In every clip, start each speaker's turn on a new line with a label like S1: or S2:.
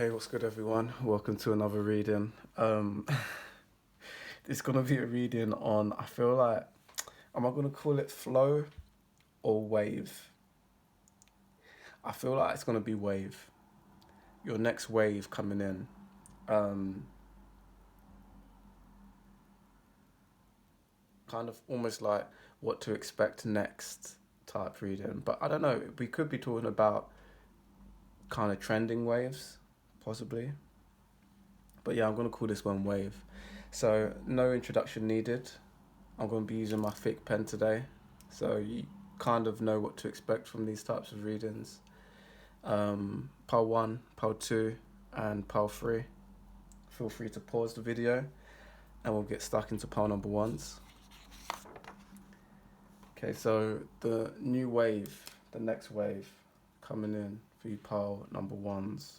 S1: Hey, what's good, everyone? Welcome to another reading. It's gonna be a reading on. I feel like, am I gonna call it flow or wave? I feel like it's gonna be wave. Your next wave coming in. Um, Kind of almost like what to expect next type reading. But I don't know. We could be talking about kind of trending waves, possibly. But yeah, I'm gonna call this one wave. So no introduction needed. I'm going to be using my thick pen today, so you kind of know what to expect from these types of readings. Pile 1, Pile 2, and Pile 3. Feel free to pause the video and we'll get stuck into pile number 1s. Okay, so the new wave, the next wave coming in for you pile number 1s.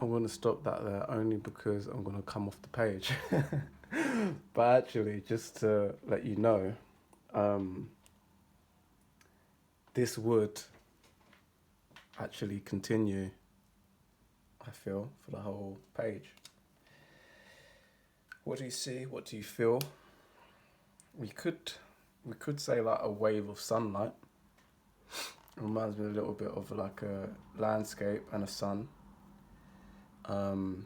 S1: I'm going to stop that there only because I'm going to come off the page. But actually, just to let you know, um, this would actually continue, I feel, for the whole page. What do you see? What do you feel? We could we could say like a wave of sunlight. It reminds me a little bit of like a landscape and a sun. Um,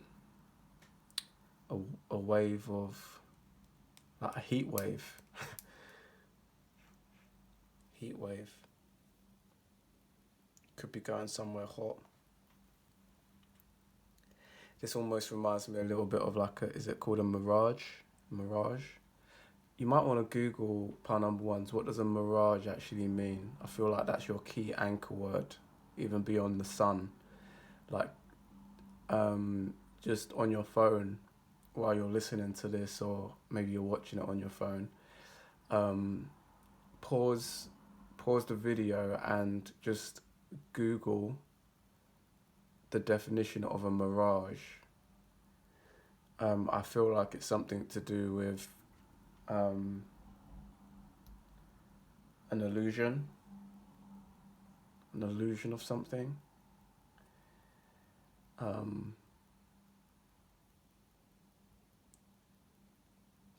S1: a, a wave of like a heat wave. Heat wave. Could be going somewhere hot. This almost reminds me a little bit of like is it called a mirage? Mirage? You might want to Google pile number 1s. What does a mirage actually mean? I feel like that's your key anchor word, even beyond the sun. Like, just on your phone while you're listening to this, or maybe you're watching it on your phone. Um, pause, pause the video and just Google the definition of a mirage. I feel like it's something to do with an illusion of something.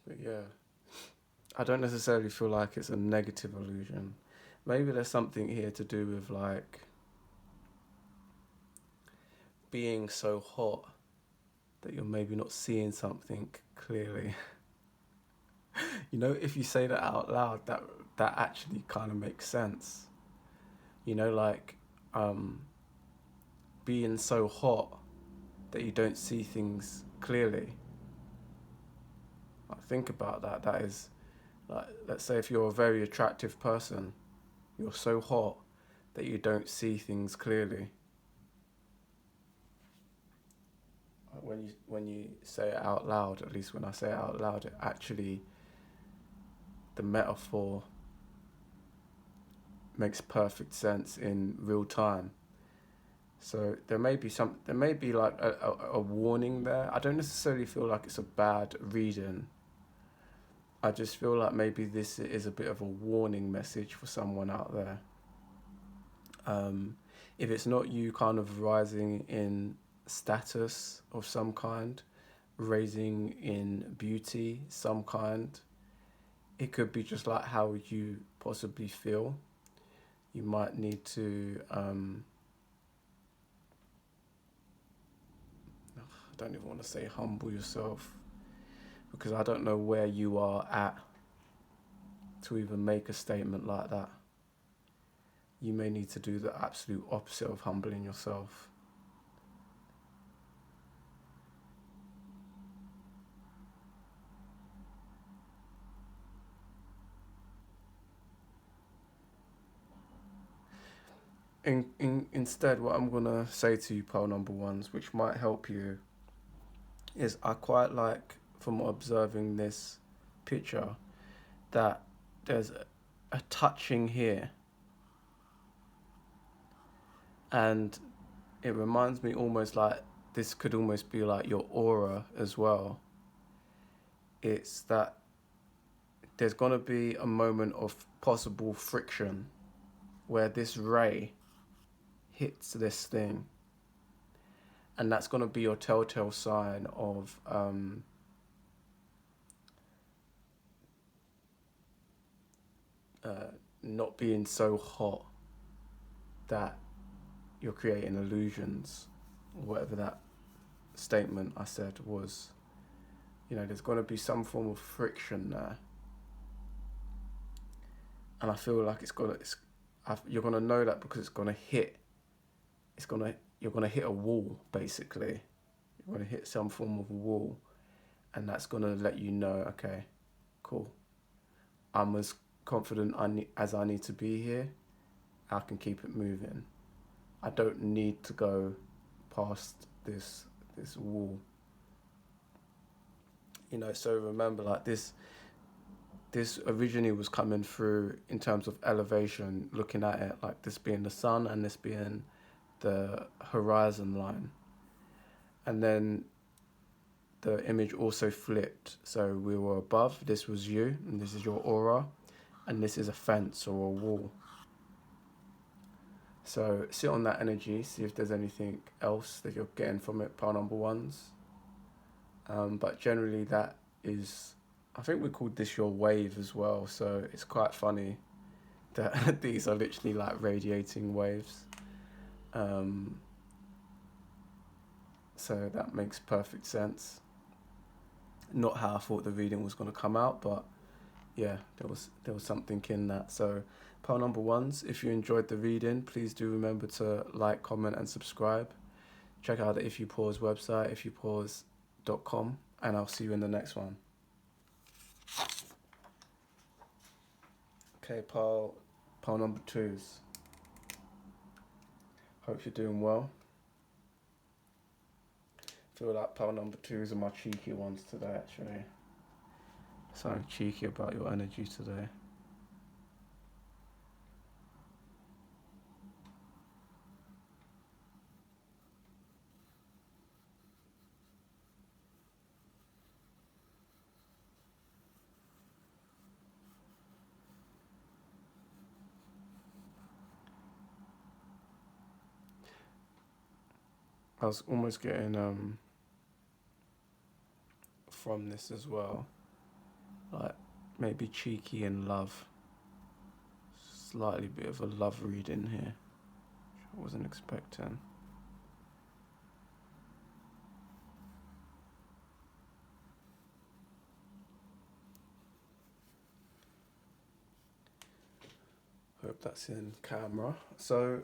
S1: But yeah, I don't necessarily feel like it's a negative illusion. Maybe there's something here to do with like being so hot that you're maybe not seeing something clearly. You know, if you say that out loud, that actually kind of makes sense. You know, like being so hot that you don't see things clearly. Like, think about that. That is, like, let's say if you're a very attractive person, you're so hot that you don't see things clearly. When you say it out loud, at least when I say it out loud, it actually, the metaphor makes perfect sense in real time. So there may be like a warning there. I don't necessarily feel like it's a bad reading. I just feel like maybe this is a bit of a warning message for someone out there. If it's not you kind of rising in status of some kind, raising in beauty some kind, it could be just like how you possibly feel. You might need to I don't even want to say humble yourself. because I don't know where you are at to even make a statement like that. You may need to do the absolute opposite of humbling yourself. Instead, what I'm going to say to you, pile number ones, which might help you, is I quite like, from observing this picture, that there's a touching here. And it reminds me almost like this could almost be like your aura as well. It's that there's going to be a moment of possible friction where this ray hits this thing, and that's going to be your telltale sign of not being so hot that you're creating illusions, or whatever that statement I said was. You know, there's going to be some form of friction there, and I feel like you're going to know that because it's going to hit. You're going to hit a wall, basically. You're going to hit some form of a wall, and that's going to let you know, okay, cool. I'm as confident as I need to be here. I can keep it moving. I don't need to go past this wall. You know, so remember, like this originally was coming through in terms of elevation, looking at it like this being the sun and this being the horizon line. And then the image also flipped. So we were above, this was you, and this is your aura, and this is a fence or a wall. So sit on that energy, see if there's anything else that you're getting from it, pile number ones. But generally that is, I think we called this your wave as well. So it's quite funny that these are literally like radiating waves. So that makes perfect sense. Not how I thought the reading was going to come out, but yeah, there was something in that. So pile number ones, if you enjoyed the reading, please do remember to like, comment and subscribe. Check out the If You Pause website, ifyoupause.com, and I'll see you in the next one. Okay, pile number twos. Hope you're doing well. Feel like pile number twos are my cheeky ones today, actually. Something cheeky about your energy today. I was almost getting from this as well, like maybe cheeky in love. Slightly bit of a love reading here, which I wasn't expecting. Hope that's in camera. So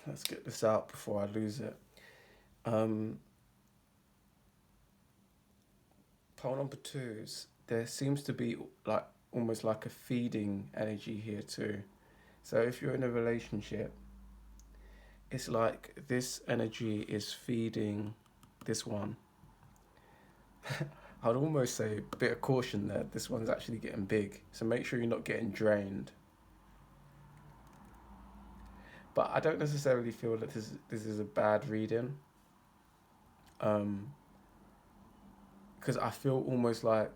S1: let's get this out before I lose it. Pile number twos, there seems to be like almost like a feeding energy here too. So if you're in a relationship, it's like this energy is feeding this one. I'd almost say a bit of caution there. This one's actually getting big, so make sure you're not getting drained. But I don't necessarily feel that this is a bad reading. Because I feel almost like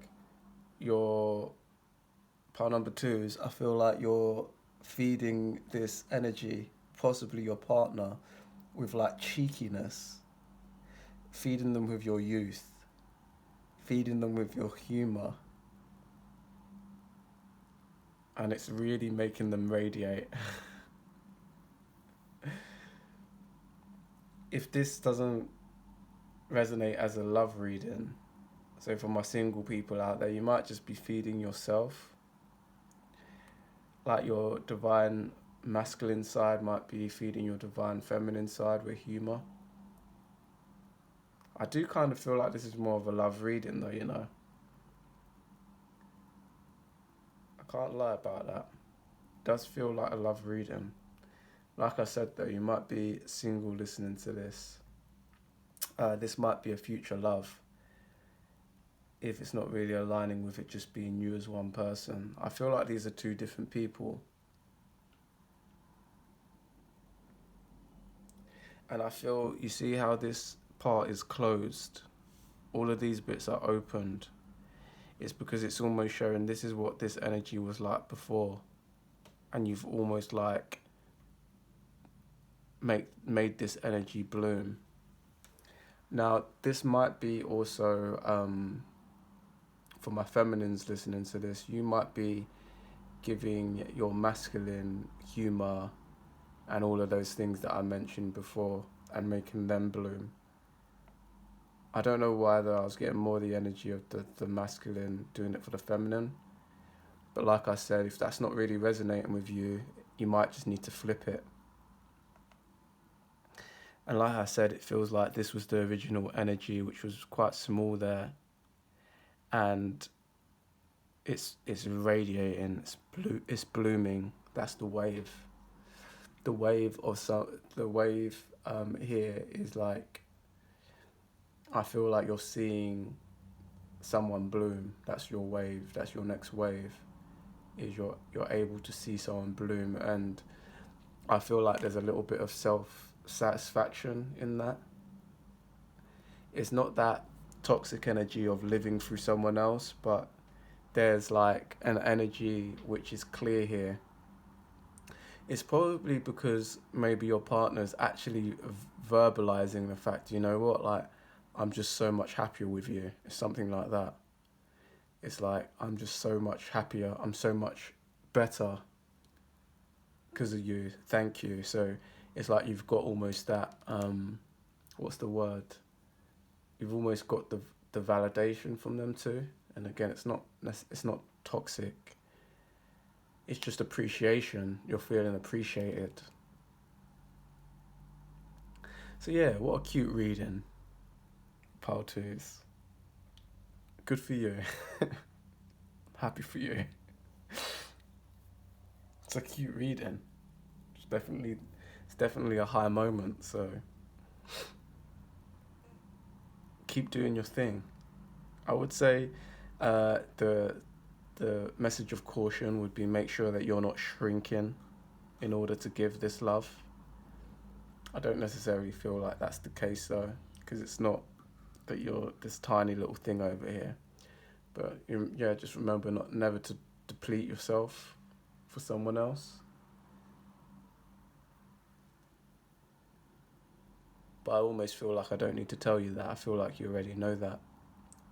S1: your pile number twos, I feel like you're feeding this energy, possibly your partner, with like cheekiness, feeding them with your youth, feeding them with your humor, and it's really making them radiate. If this doesn't resonate as a love reading, So for my single people out there, you might just be feeding yourself. Like your divine masculine side might be feeding your divine feminine side with humor. I do kind of feel like this is more of a love reading though, you know. I can't lie about that. It does feel like a love reading. Like I said though, you might be single listening to this. This might be a future love if it's not really aligning with it just being you as one person. I feel like these are two different people. And I feel, you see how this part is closed? All of these bits are opened. It's because it's almost showing this is what this energy was like before. And you've almost like made this energy bloom. Now, this might be also, for my feminines listening to this, you might be giving your masculine humor and all of those things that I mentioned before and making them bloom. I don't know why though, I was getting more the energy of the masculine doing it for the feminine. But like I said, if that's not really resonating with you, you might just need to flip it. And like I said, it feels like this was the original energy, which was quite small there. And it's radiating, it's blooming. That's the wave. The wave here is like, I feel like you're seeing someone bloom. That's your wave. That's your next wave. Is you're able to see someone bloom, and I feel like there's a little bit of self-satisfaction in that. It's not that toxic energy of living through someone else, but there's like an energy which is clear here. It's probably because maybe your partner's actually verbalizing the fact, you know what, like, I'm just so much happier with you. It's something like that. It's like, I'm just so much happier. I'm so much better because of you. Thank you. So it's like you've got almost that, what's the word? You've almost got the validation from them too. And again, it's not toxic. It's just appreciation. You're feeling appreciated. So yeah, what a cute reading. Pile 2s. Good for you. Happy for you. It's a cute reading. It's definitely a high moment, so keep doing your thing. I would say the message of caution would be make sure that you're not shrinking in order to give this love. I don't necessarily feel like that's the case though, because it's not that you're this tiny little thing over here. But yeah, just remember never to deplete yourself for someone else. But I almost feel like I don't need to tell you that. I feel like you already know that.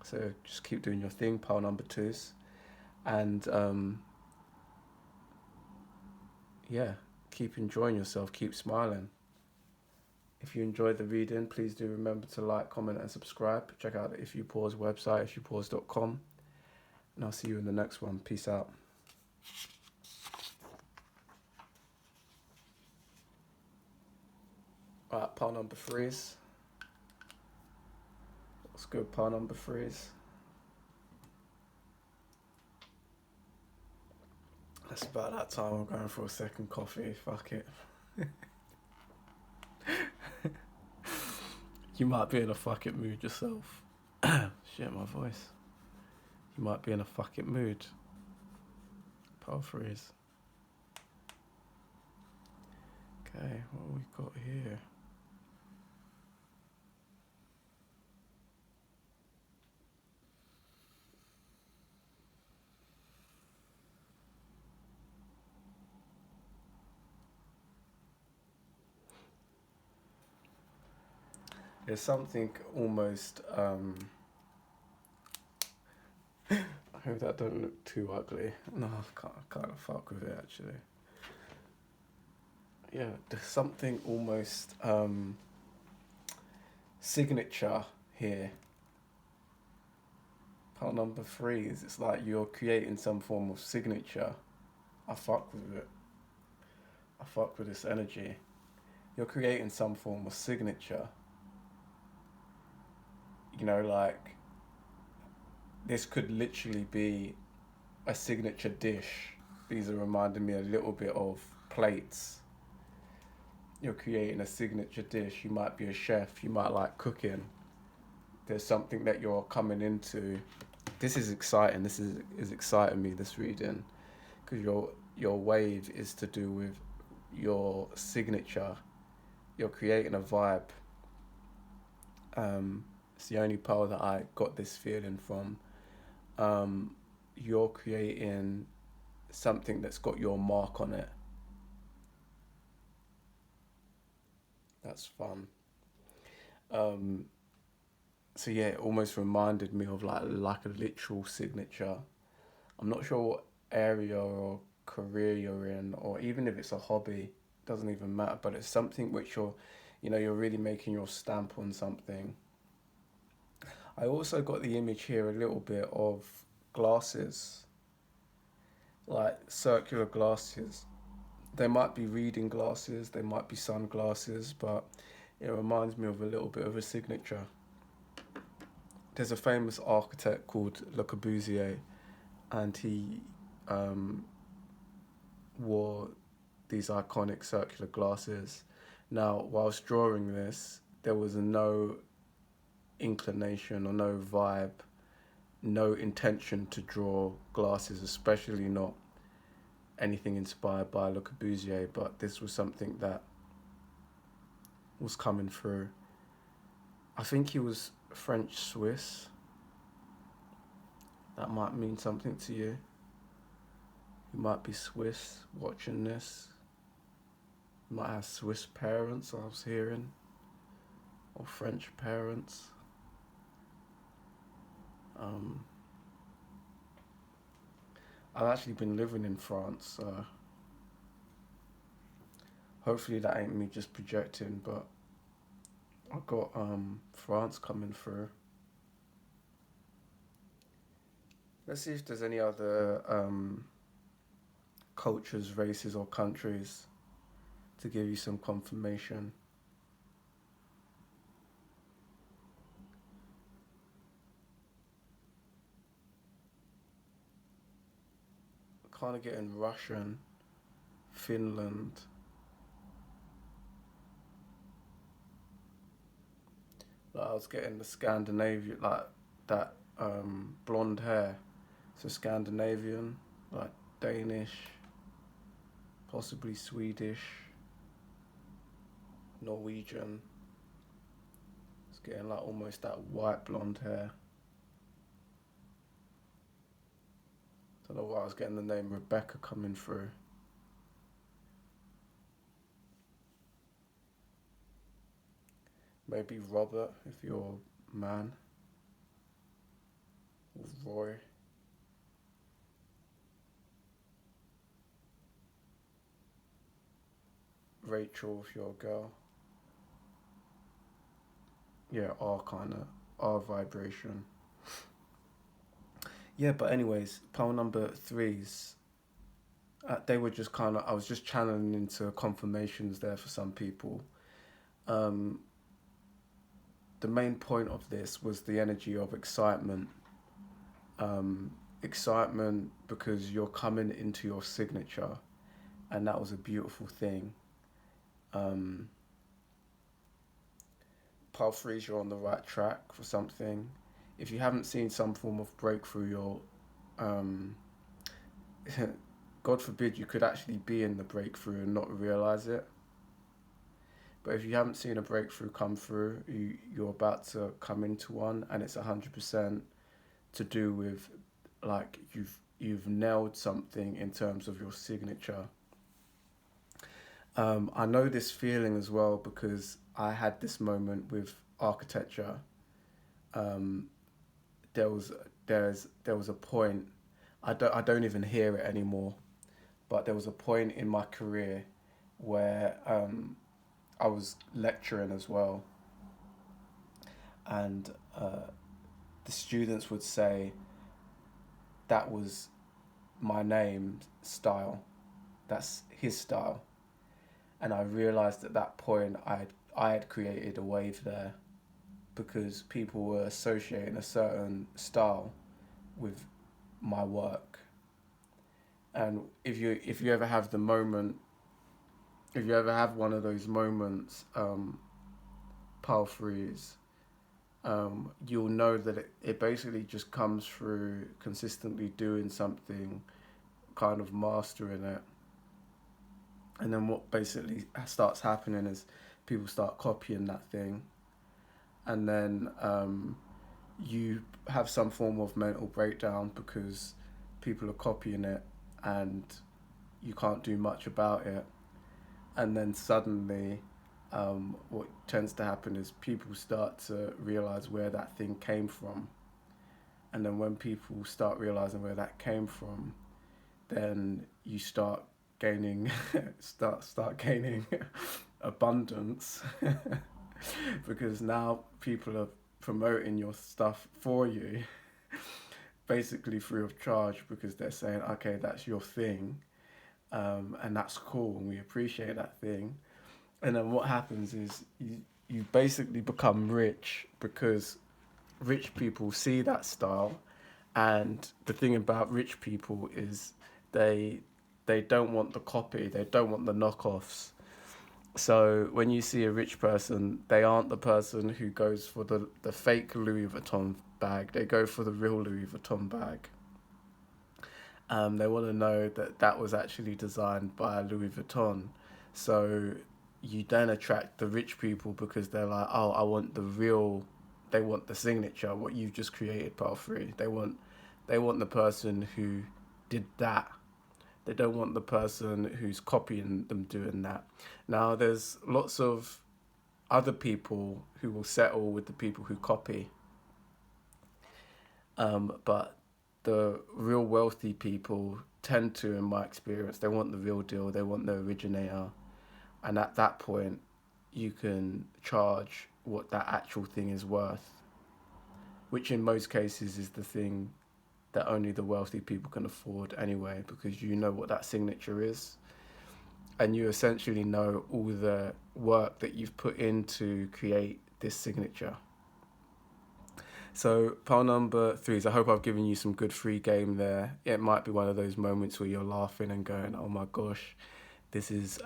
S1: So just keep doing your thing, pile number 2s. And yeah, keep enjoying yourself, keep smiling. If you enjoyed the reading, please do remember to like, comment and subscribe. Check out the If You Pause website, ifyoupause.com. And I'll see you in the next one. Peace out. Alright, pile number 3s. What's good, pile number 3s? That's about that time. I'm going for a second coffee. Fuck it. You might be in a fuck it mood yourself. Shit, my voice. You might be in a fuck it mood. Pile 3s. Okay, what have we got here? There's something almost, I hope that don't look too ugly. No, I can't fuck with it actually. Yeah, there's something almost signature here. Part number three is it's like you're creating some form of signature. I fuck with it. I fuck with this energy. You're creating some form of signature. You know, like this could literally be a signature dish. These are reminding me a little bit of plates. You're creating a signature dish. You might be a chef. You might like cooking. There's something that you're coming into. This is exciting. Is exciting me. This reading, because your wave is to do with your signature. You're creating a vibe. It's the only part that I got this feeling from. You're creating something that's got your mark on it. That's fun. Um, so yeah, it almost reminded me of like a literal signature. I'm not sure what area or career you're in, or even if it's a hobby, doesn't even matter. But it's something which you're really making your stamp on something. I also got the image here a little bit of glasses, like circular glasses. They might be reading glasses, they might be sunglasses, but it reminds me of a little bit of a signature. There's a famous architect called Le Corbusier, and he um, wore these iconic circular glasses. Now, whilst drawing this, there was no inclination or no vibe, no intention to draw glasses, especially not anything inspired by Le Corbusier, but this was something that was coming through. I think he was French Swiss. That might mean something to you. You might be Swiss watching this. You might have Swiss parents, I was hearing, or French parents. I've actually been living in France, so hopefully that ain't me just projecting, but I've got France coming through. Let's see if there's any other cultures, races, or countries to give you some confirmation. Kind of getting Russian, Finland. Like I was getting the Scandinavian, like that blonde hair. So Scandinavian, like Danish, possibly Swedish, Norwegian. It's getting like almost that white blonde hair. Don't know why I was getting the name Rebecca coming through. Maybe Robert if you're a man. Or Roy. Rachel if you're a girl. Yeah, R kind of, R vibration. Yeah, but anyways, pile number threes. They were just kind of, I was just channeling into confirmations there for some people. Um, the main point of this was the energy of excitement. Excitement because you're coming into your signature, and that was a beautiful thing. Um, Pile threes, you're on the right track for something. If you haven't seen some form of breakthrough, you're um, God forbid you could actually be in the breakthrough and not realize it. But if you haven't seen a breakthrough come through, you're about to come into one, and it's 100% to do with like you've nailed something in terms of your signature. I know this feeling as well because I had this moment with architecture. Um, there was there was a point. I don't even hear it anymore, but there was a point in my career where I was lecturing as well, and the students would say, that was my name style. That's his style. And I realized at that point I had created a wave there because people were associating a certain style with my work. And if you ever have the moment, if you ever have one of those moments, Pal Freeze, you'll know that it basically just comes through consistently doing something, kind of mastering it. And then what basically starts happening is people start copying that thing, and then you have some form of mental breakdown because people are copying it and you can't do much about it. And then suddenly, what tends to happen is people start to realize where that thing came from. And then when people start realizing where that came from, then you start gaining start gaining abundance because now people are promoting your stuff for you basically free of charge because they're saying, okay, that's your thing, and that's cool and we appreciate that thing. And then what happens is you basically become rich because rich people see that style. And the thing about rich people is they they don't want the copy, they don't want the knockoffs. So when you see a rich person, they aren't the person who goes for the fake Louis Vuitton bag. They go for the real Louis Vuitton bag. They want to know that that was actually designed by Louis Vuitton. So you then attract the rich people because they're like, oh, I want the real. They want the signature, what you've just created, Part Three. They want the person who did that. They don't want the person who's copying them doing that. Now, there's lots of other people who will settle with the people who copy. But the real wealthy people tend to, in my experience, they want the real deal. They want the originator. And at that point, you can charge what that actual thing is worth, which in most cases is the thing that only the wealthy people can afford anyway, because you know what that signature is. And you essentially know all the work that you've put in to create this signature. So, pile number 3 is I hope I've given you some good free game there. It might be one of those moments where you're laughing and going, oh my gosh, this is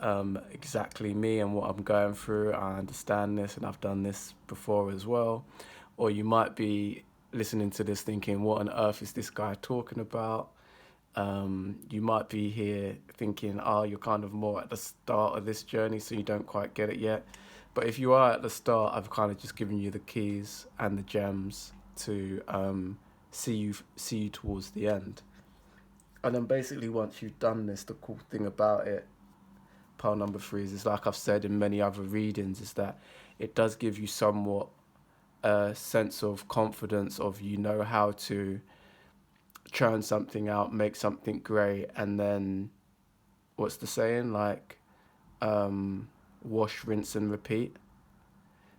S1: exactly me and what I'm going through. I understand this and I've done this before as well. Or you might be listening to this thinking, what on earth is this guy talking about? You might be here thinking, oh, you're kind of more at the start of this journey, so you don't quite get it yet. But if you are at the start, I've kind of just given you the keys and the gems to see you towards the end. And then basically once you've done this, the cool thing about it, pile number 3 is like I've said in many other readings, is that it does give you somewhat a sense of confidence of you know how to churn something out, make something great, and then what's the saying, like wash, rinse and repeat.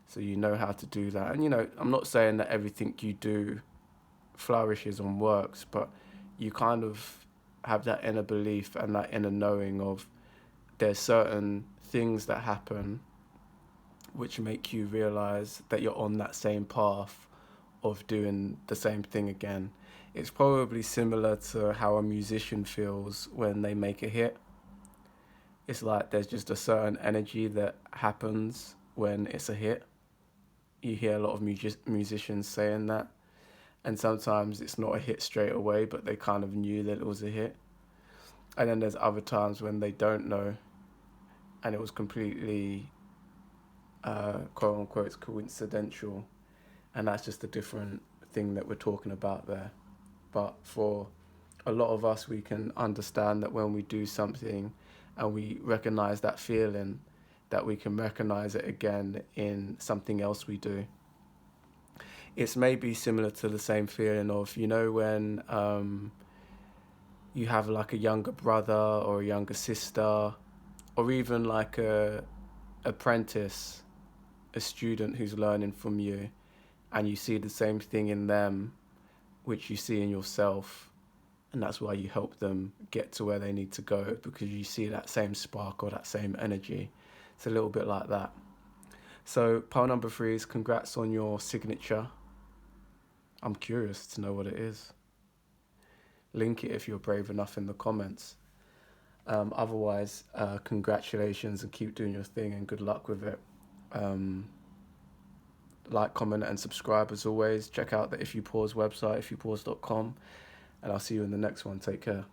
S1: So you know how to do that. And you know, I'm not saying that everything you do flourishes and works, but you kind of have that inner belief and that inner knowing of there's certain things that happen which make you realize that you're on that same path of doing the same thing again. It's probably similar to how a musician feels when they make a hit. It's like there's just a certain energy that happens when it's a hit. You hear a lot of musicians saying that. And sometimes it's not a hit straight away, but they kind of knew that it was a hit. And then there's other times when they don't know and it was completely, quote unquote, coincidental. And that's just a different thing that we're talking about there. But for a lot of us, we can understand that when we do something and we recognize that feeling, that we can recognize it again in something else we do. It's maybe similar to the same feeling of, you know, when you have like a younger brother or a younger sister, or even like a apprentice, a student who's learning from you, and you see the same thing in them which you see in yourself, and that's why you help them get to where they need to go, because you see that same spark or that same energy. It's a little bit like that. So pile number 3 is congrats on your signature. I'm curious to know what it is. Link it if you're brave enough in the comments. Otherwise, congratulations and keep doing your thing and good luck with it. Like, comment and subscribe as always. Check out the If You Pause website, ifyoupause.com, and I'll see you in the next one. Take care.